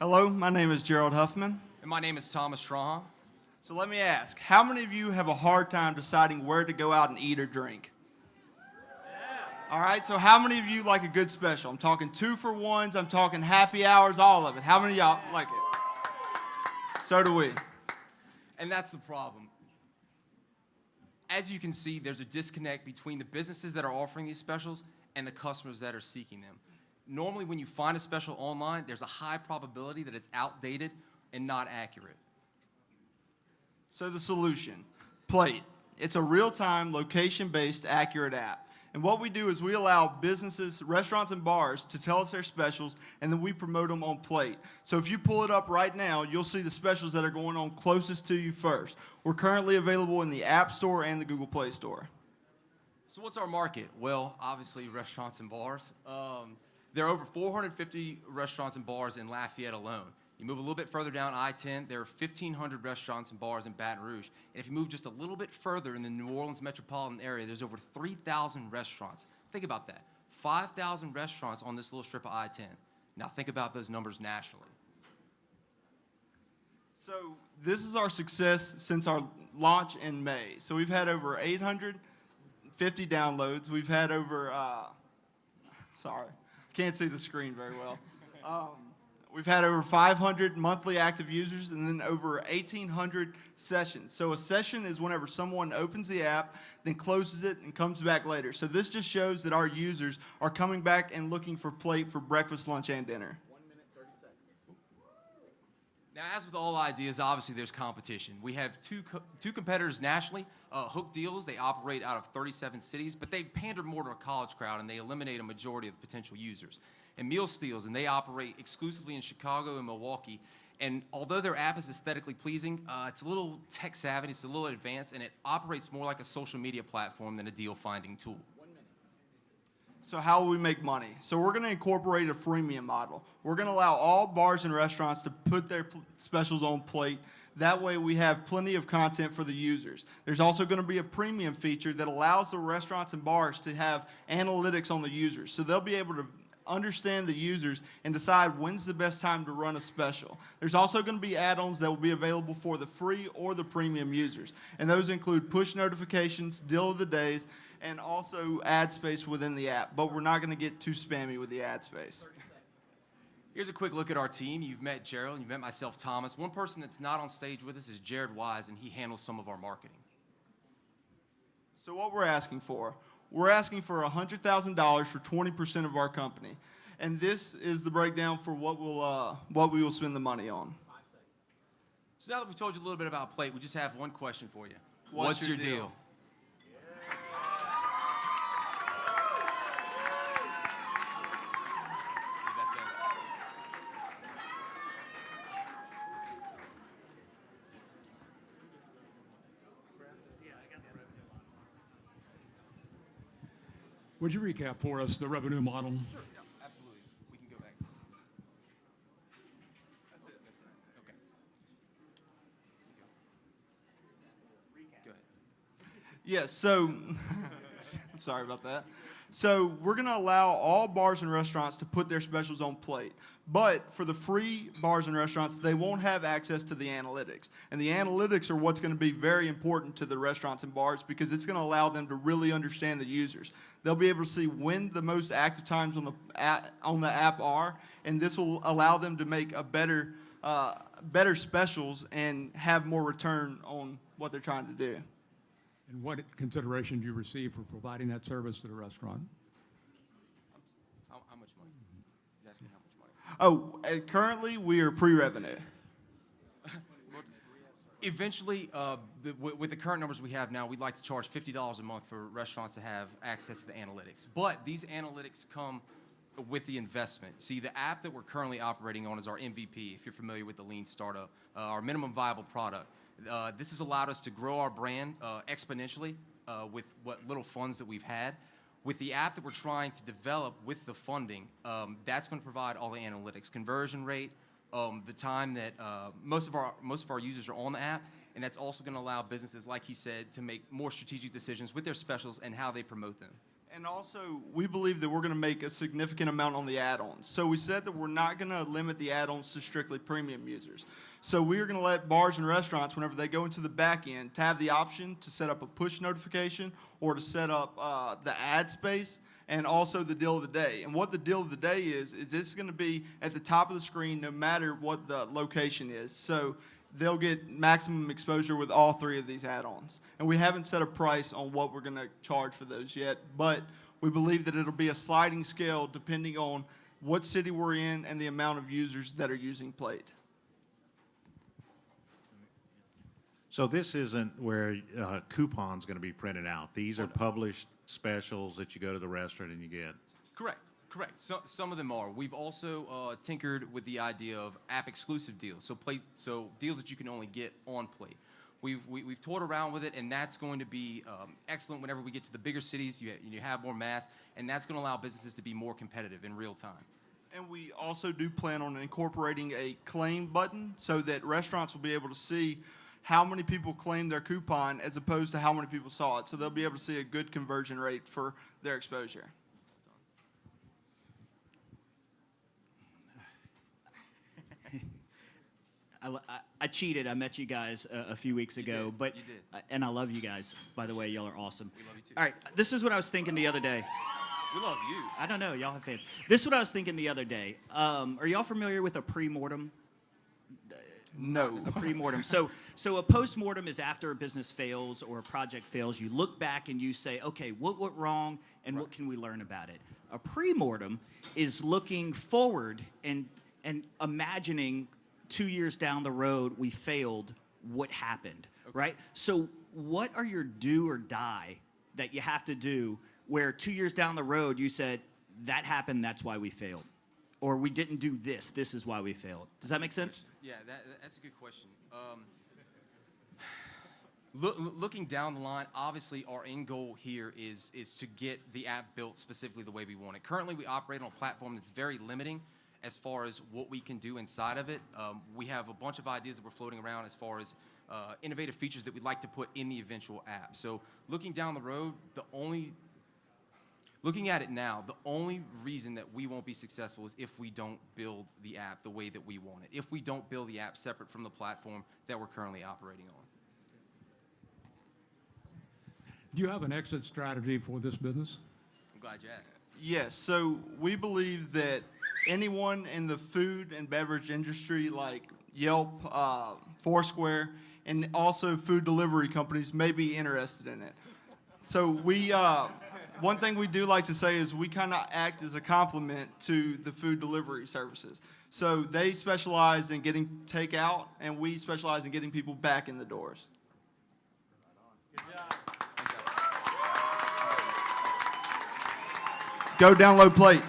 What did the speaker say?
Hello, my name is Gerald Huffman. And my name is Thomas Strahan. So let me ask, how many of you have a hard time deciding where to go out and eat or drink? All right, so how many of you like a good special? I'm talking 2-for-1s, I'm talking happy hours, all of it. How many of y'all like it? So do we. And that's the problem. As you can see, there's a disconnect between the businesses that are offering these specials and the customers that are seeking them. Normally, when you find a special online, there's a high probability that it's outdated and not accurate. So the solution, Plate. It's a real-time, location-based, accurate app. And what we do is we allow businesses, restaurants, and bars to tell us their specials, and then we promote them on Plate. So if you pull it up right now, you'll see the specials that are going on closest to you first. We're currently available in the App Store and the Google Play Store. So what's our market? Well, obviously, restaurants and bars. There are over 450 restaurants and bars in Lafayette alone. You move a little bit further down I-10, there are 1,500 restaurants and bars in Baton Rouge. And if you move just a little bit further in the New Orleans metropolitan area, there's over 3,000 restaurants. Think about that. 5,000 restaurants on this little strip of I-10. Now think about those numbers nationally. So this is our success since our launch in May. So we've had over 850 downloads. We've had over, sorry, can't see the screen very well. We've had over 500 monthly active users and then over 1,800 sessions. So a session is whenever someone opens the app, then closes it and comes back later. So this just shows that our users are coming back and looking for Plate for breakfast, lunch, and dinner. 1 minute, 30 seconds. Now, as with all ideas, obviously there's competition. We have two competitors nationally. Hook Deals, they operate out of 37 cities, but they pander more to a college crowd and they eliminate a majority of potential users. And Meal Steals, and they operate exclusively in Chicago and Milwaukee. And although their app is aesthetically pleasing, it's a little tech savvy, it's a little advanced, and it operates more like a social media platform than a deal finding tool. 1 minute. So how will we make money? So we're going to incorporate a freemium model. We're going to allow all bars and restaurants to put their specials on Plate. That way we have plenty of content for the users. There's also going to be a premium feature that allows the restaurants and bars to have analytics on the users. So they'll be able to understand the users and decide when's the best time to run a special. There's also going to be add-ons that will be available for the free or the premium users. And those include push notifications, deal of the days, and also ad space within the app. But we're not going to get too spammy with the ad space. Here's a quick look at our team. You've met Gerald, you've met myself, Thomas. One person that's not on stage with us is Jared Wise, and he handles some of our marketing. So what we're asking for, we're asking for $100,000 for 20% of our company. And this is the breakdown for what we will spend the money on. So now that we've told you a little bit about Plate, we just have one question for you. What's your deal? Would you recap for us the revenue model? Sure, yeah, absolutely. We can go back. That's it. Okay. Go ahead. Yes, so, I'm sorry about that. So we're going to allow all bars and restaurants to put their specials on Plate. But for the free bars and restaurants, they won't have access to the analytics. And the analytics are what's going to be very important to the restaurants and bars because it's going to allow them to really understand the users. They'll be able to see when the most active times on the app are, and this will allow them to make a better specials and have more return on what they're trying to do. And what consideration do you receive for providing that service to the restaurant? How much money? He's asking how much money. Oh, currently we are pre-revenue. Eventually, with the current numbers we have now, we'd like to charge $50 a month for restaurants to have access to the analytics. But these analytics come with the investment. See, the app that we're currently operating on is our MVP, if you're familiar with the Lean Startup, our minimum viable product. This has allowed us to grow our brand exponentially with what little funds that we've had. With the app that we're trying to develop with the funding, that's going to provide all the analytics, conversion rate, the time that most of our users are on the app, and that's also going to allow businesses, like he said, to make more strategic decisions with their specials and how they promote them. And also, we believe that we're going to make a significant amount on the add-ons. So we said that we're not going to limit the add-ons to strictly premium users. So we're going to let bars and restaurants, whenever they go into the back end, to have the option to set up a push notification or to set up the ad space and also the deal of the day. And what the deal of the day is it's going to be at the top of the screen no matter what the location is. So they'll get maximum exposure with all three of these add-ons. And we haven't set a price on what we're going to charge for those yet, but we believe that it'll be a sliding scale depending on what city we're in and the amount of users that are using Plate. So this isn't where coupons going to be printed out. These are published specials that you go to the restaurant and you get. Correct. Correct. So, some of them are. We've also tinkered with the idea of app-exclusive deals, so deals that you can only get on Plate. We've toyed around with it, and that's going to be excellent whenever we get to the bigger cities. You have more mass, and that's going to allow businesses to be more competitive in real time. And we also do plan on incorporating a claim button so that restaurants will be able to see how many people claimed their coupon as opposed to how many people saw it. So they'll be able to see a good conversion rate for their exposure. I cheated. I met you guys a few weeks ago, did. but You did. And I love you guys. By the way, y'all are awesome. We love you too. All right, this is what I was thinking the other day. We love you. I don't know, y'all have fans. This is what I was thinking the other day. Are y'all familiar with a pre-mortem? No. A pre-mortem. So a post-mortem is after a business fails or a project fails. You look back and you say, okay, what went wrong and what can we learn about it? A pre-mortem is looking forward and imagining 2 years down the road we failed, what happened, right? So what are your do or die that you have to do where 2 years down the road you said, that happened, that's why we failed? Or we didn't do this, this is why we failed. Does that make sense? Yeah, that's a good question. Looking down the line, obviously our end goal here is to get the app built specifically the way we want it. Currently, we operate on a platform that's very limiting as far as what we can do inside of it. We have a bunch of ideas that we're floating around as far as innovative features that we'd like to put in the eventual app. So looking down the road, looking at it now, the only reason that we won't be successful is if we don't build the app the way that we want it, if we don't build the app separate from the platform that we're currently operating on. Do you have an exit strategy for this business? I'm glad you asked. Yes, so we believe that anyone in the food and beverage industry like Yelp, Foursquare, and also food delivery companies may be interested in it. So one thing we do like to say is we kind of act as a complement to the food delivery services. So they specialize in getting takeout, and we specialize in getting people back in the doors. Go download Plate.